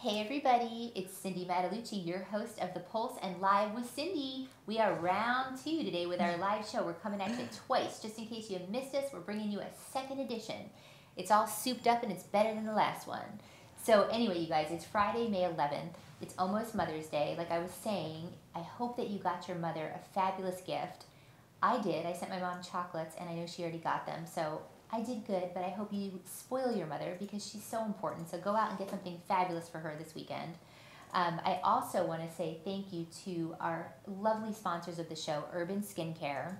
Hey everybody, it's Cindy Matalucci, your host of The Pulse and Live with Cindy. We are round 2 today with our live show. We're coming at you twice. Just in case you have missed us, we're bringing you a second edition. It's all souped up and it's better than the last one. So anyway, you guys, it's Friday, May 11th. It's almost Mother's Day. Like I was saying, I hope that you got your mother a fabulous gift. I did. I sent my mom chocolates and I know she already got them. So I did good, but I hope you spoil your mother because she's so important. So go out and get something fabulous for her this weekend. I also want to say thank you to our lovely sponsors of the show, Urban Skincare.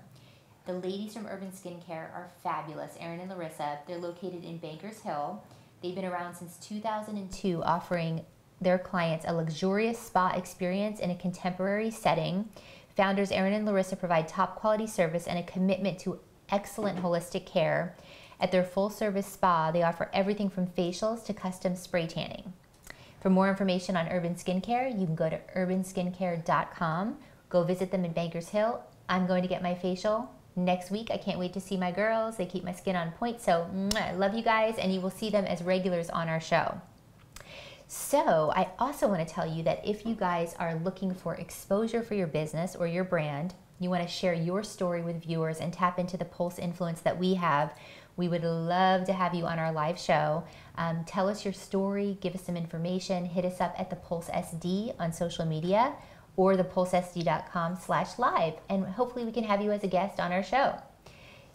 The ladies from Urban Skincare are fabulous, Erin and Larissa. They're located in Bankers Hill. They've been around since 2002, offering their clients a luxurious spa experience in a contemporary setting. Founders Erin and Larissa provide top quality service and a commitment to excellent holistic care. At their full-service spa, they offer everything from facials to custom spray tanning. For more information on Urban Skincare, you can go to urbanskincare.com. Go visit them in Bankers Hill. I'm going to get my facial next week. I can't wait to see my girls. They keep my skin on point. So I love you guys, and you will see them as regulars on our show. So I also want to tell you that if you guys are looking for exposure for your business or your brand, you want to share your story with viewers and tap into the Pulse influence that we have, we would love to have you on our live show. Tell us your story, give us some information, hit us up at the Pulse SD on social media or thepulsesd.com/live, and hopefully we can have you as a guest on our show.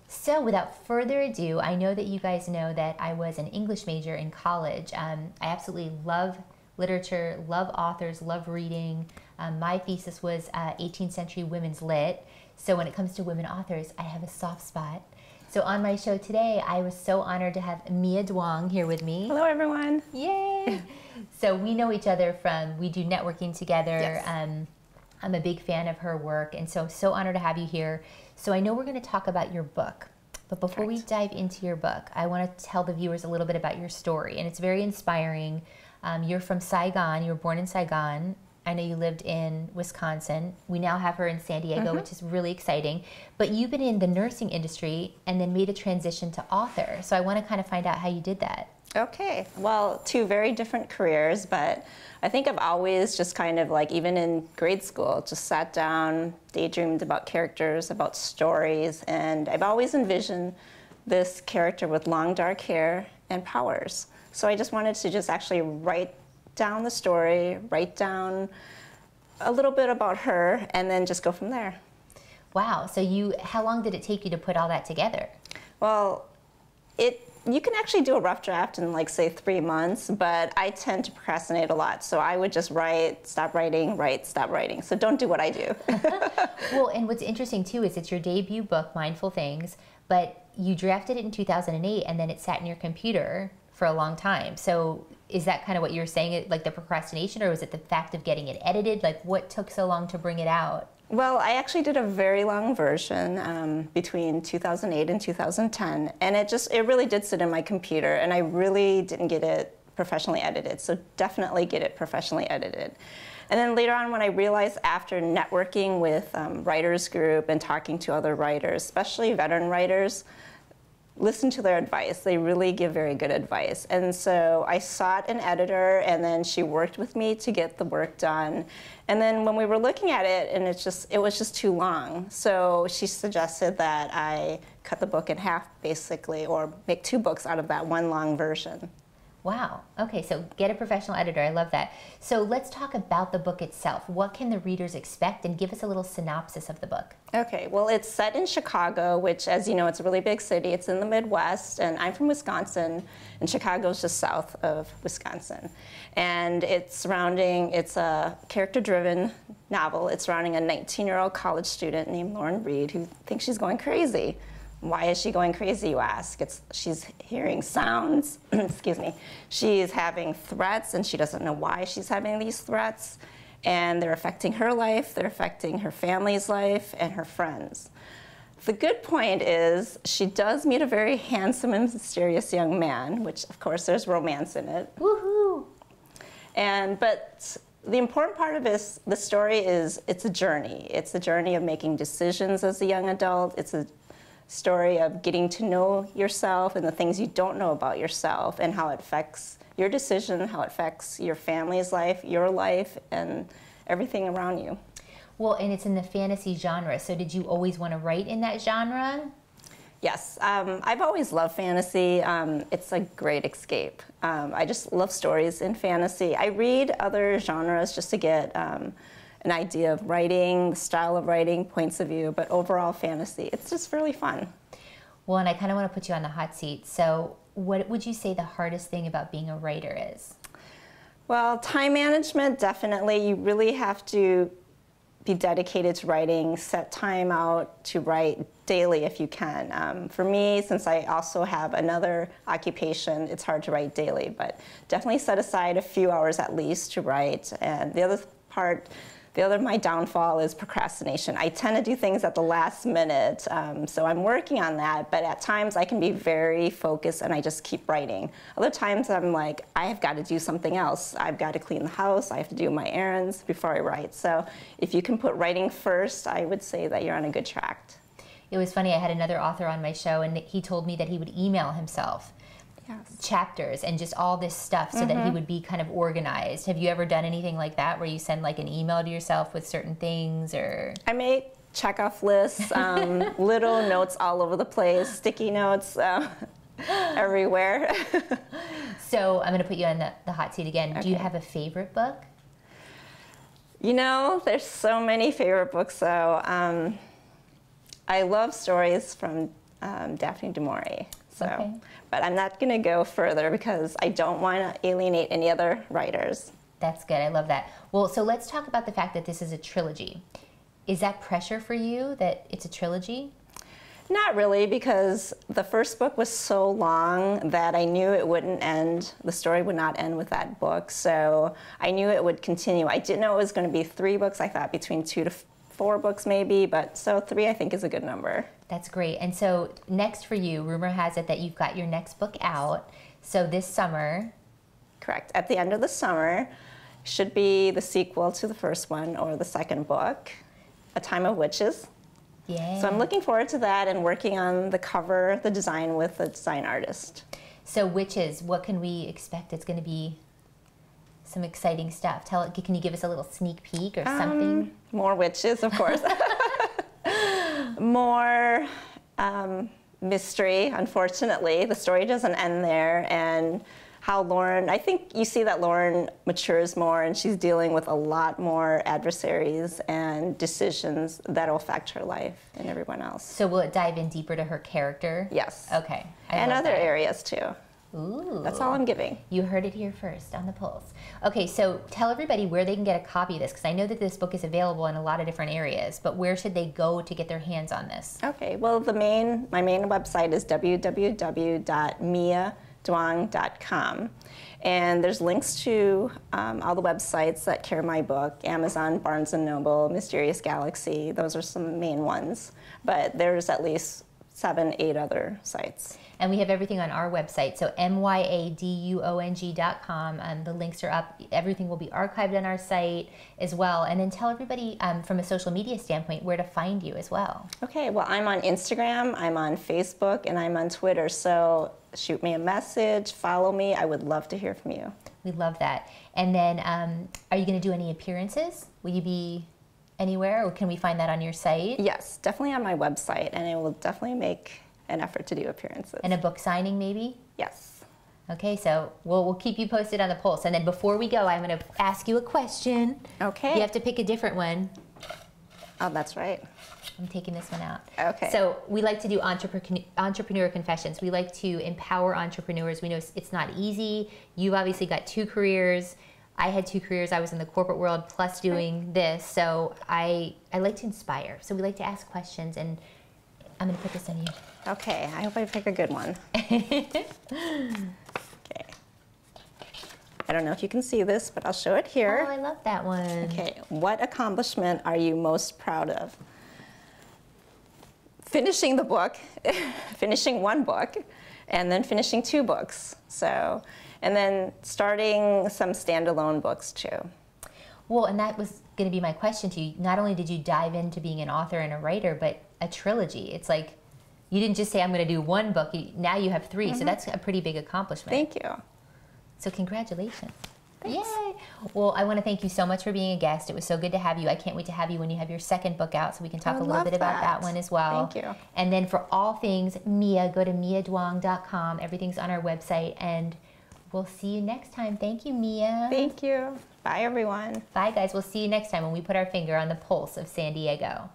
So without further ado, I know that you guys know that I was an English major in college. I absolutely love literature, love authors, love reading. My thesis was 18th century women's lit. So when it comes to women authors, I have a soft spot. So on my show today, I was so honored to have Mya Duong here with me. Hello, everyone. Yay! So we know each other we do networking together. Yes. I'm a big fan of her work, and so honored to have you here. So I know we're going to talk about your book, but before we dive into your book, I want to tell the viewers a little bit about your story, and it's very inspiring. You're from Saigon. You were born in Saigon. I know you lived in Wisconsin. We now have her in San Diego, which is really exciting. But you've been in the nursing industry and then made a transition to author. So I want to kind of find out how you did that. Okay. Well, 2 very different careers, but I think I've always just kind of like, even in grade school, just sat down, daydreamed about characters, about stories, and I've always envisioned this character with long dark hair and powers. So I just wanted to just actually write down the story, write down a little bit about her, and then just go from there. Wow. So how long did it take you to put all that together? Well, you can actually do a rough draft in like say 3 months, but I tend to procrastinate a lot. So I would just write, stop writing, write, stop writing. So don't do what I do. Well, and what's interesting too is it's your debut book, Mindful Things, but you drafted it in 2008 and then it sat in your computer for a long time. So is that kind of what you're saying, like the procrastination, or was it the fact of getting it edited? Like what took so long to bring it out? Well, I actually did a very long version between 2008 and 2010, and it really did sit in my computer, and I really didn't get it professionally edited, so definitely get it professionally edited. And then later on, when I realized after networking with writers group and talking to other writers, especially veteran writers, listen to their advice. They really give very good advice. And so I sought an editor, and then she worked with me to get the work done. And then when we were looking at it, and it was just too long. So she suggested that I cut the book in half, basically, or make 2 books out of that one long version. Wow. Okay, so get a professional editor. I love that. So let's talk about the book itself. What can the readers expect? And give us a little synopsis of the book. Okay, well, it's set in Chicago, which, as you know, it's a really big city. It's in the Midwest, and I'm from Wisconsin, and Chicago's just south of Wisconsin. And it's a character-driven novel. It's surrounding a 19-year-old college student named Lauren Reed who thinks she's going crazy. Why is she going crazy, you ask? She's hearing sounds, excuse me. She's having threats, and she doesn't know why she's having these threats. And they're affecting her life, they're affecting her family's life, and her friends. The good point is she does meet a very handsome and mysterious young man, which, of course, there's romance in it. Woohoo! But the important part of the story is it's a journey. It's a journey of making decisions as a young adult. It's a story of getting to know yourself and the things you don't know about yourself and how it affects your decision, how it affects your family's life, your life, and everything around you. Well, and it's in the fantasy genre, so did you always want to write in that genre? Yes, I've always loved fantasy. It's a great escape. I just love stories in fantasy. I read other genres just to get an idea of writing, the style of writing, points of view, but overall fantasy, it's just really fun. Well, and I kind of want to put you on the hot seat. So what would you say the hardest thing about being a writer is? Well, time management, definitely. You really have to be dedicated to writing, set time out to write daily if you can. For me, since I also have another occupation, it's hard to write daily, but definitely set aside a few hours at least to write. And the other my downfall is procrastination. I tend to do things at the last minute, so I'm working on that, but at times I can be very focused and I just keep writing. Other times I'm like, I have got to do something else. I've got to clean the house, I have to do my errands before I write. So if you can put writing first, I would say that you're on a good track. It was funny, I had another author on my show and he told me that he would email himself chapters and just all this stuff so that he would be kind of organized. Have you ever done anything like that where you send like an email to yourself with certain things? Or I make checkoff lists, little notes all over the place, sticky notes everywhere. So I'm going to put you on the hot seat again. Okay. Do you have a favorite book? You know, there's so many favorite books though. I love stories from Daphne du Maurier. So, okay. But I'm not going to go further because I don't want to alienate any other writers. That's good. I love that. Well, so let's talk about the fact that this is a trilogy. Is that pressure for you that it's a trilogy? Not really, because the first book was so long that I knew it wouldn't end, the story would not end with that book, so I knew it would continue. I didn't know it was going to be 3 books. I thought between 2 to 4 books maybe, but so 3 I think is a good number. That's great. And so next for you, rumor has it that you've got your next book out. So this summer. Correct. At the end of the summer should be the sequel to the first one or the second book, A Time of Witches. Yeah. So I'm looking forward to that and working on the cover, the design with the design artist. So Witches, what can we expect? It's going to be some exciting stuff. Can you give us a little sneak peek or something? More witches, of course. More mystery, unfortunately. The story doesn't end there, and how Lauren, I think you see that Lauren matures more and she's dealing with a lot more adversaries and decisions that will affect her life and everyone else. So will it dive in deeper to her character? Yes. Okay. And other areas too. Ooh. That's all I'm giving. You heard it here first on The Pulse. Okay, so tell everybody where they can get a copy of this, because I know that this book is available in a lot of different areas, but where should they go to get their hands on this? Okay, well, my main website is www.myaduong.com, and there's links to all the websites that carry my book: Amazon, Barnes & Noble, Mysterious Galaxy. Those are some main ones, but there's at least 7, 8 other sites. And we have everything on our website, so myaduong.com. The links are up. Everything will be archived on our site as well. And then tell everybody from a social media standpoint where to find you as well. Okay, well, I'm on Instagram, I'm on Facebook, and I'm on Twitter. So shoot me a message, follow me. I would love to hear from you. We love that. And then are you going to do any appearances? Will you be anywhere, or can we find that on your site? Yes, definitely on my website, and I will definitely make an effort to do appearances. And a book signing maybe? Yes. Okay, so we'll keep you posted on The Pulse. And then before we go, I'm going to ask you a question. Okay. You have to pick a different one. Oh, that's right. I'm taking this one out. Okay. So we like to do entrepreneur confessions. We like to empower entrepreneurs. We know it's not easy. You've obviously got 2 careers. I had 2 careers. I was in the corporate world plus doing this. So I like to inspire. So we like to ask questions, and I'm going to put this on you. Okay, I hope I pick a good one. Okay. I don't know if you can see this, but I'll show it here. Oh, I love that one. Okay, what accomplishment are you most proud of? Finishing the book, finishing 1 book, and then finishing 2 books. So, and then starting some standalone books too. Well, and that was going to be my question to you. Not only did you dive into being an author and a writer, but a trilogy. It's like You didn't just say, I'm going to do one book. Now you have 3, so that's a pretty big accomplishment. Thank you. So congratulations. Thanks. Yay! Well, I want to thank you so much for being a guest. It was so good to have you. I can't wait to have you when you have your second book out so we can talk a little bit about that one as well. Thank you. And then for all things Mya, go to myaduong.com. Everything's on our website, and we'll see you next time. Thank you, Mya. Thank you. Bye, everyone. Bye, guys. We'll see you next time when we put our finger on the pulse of San Diego.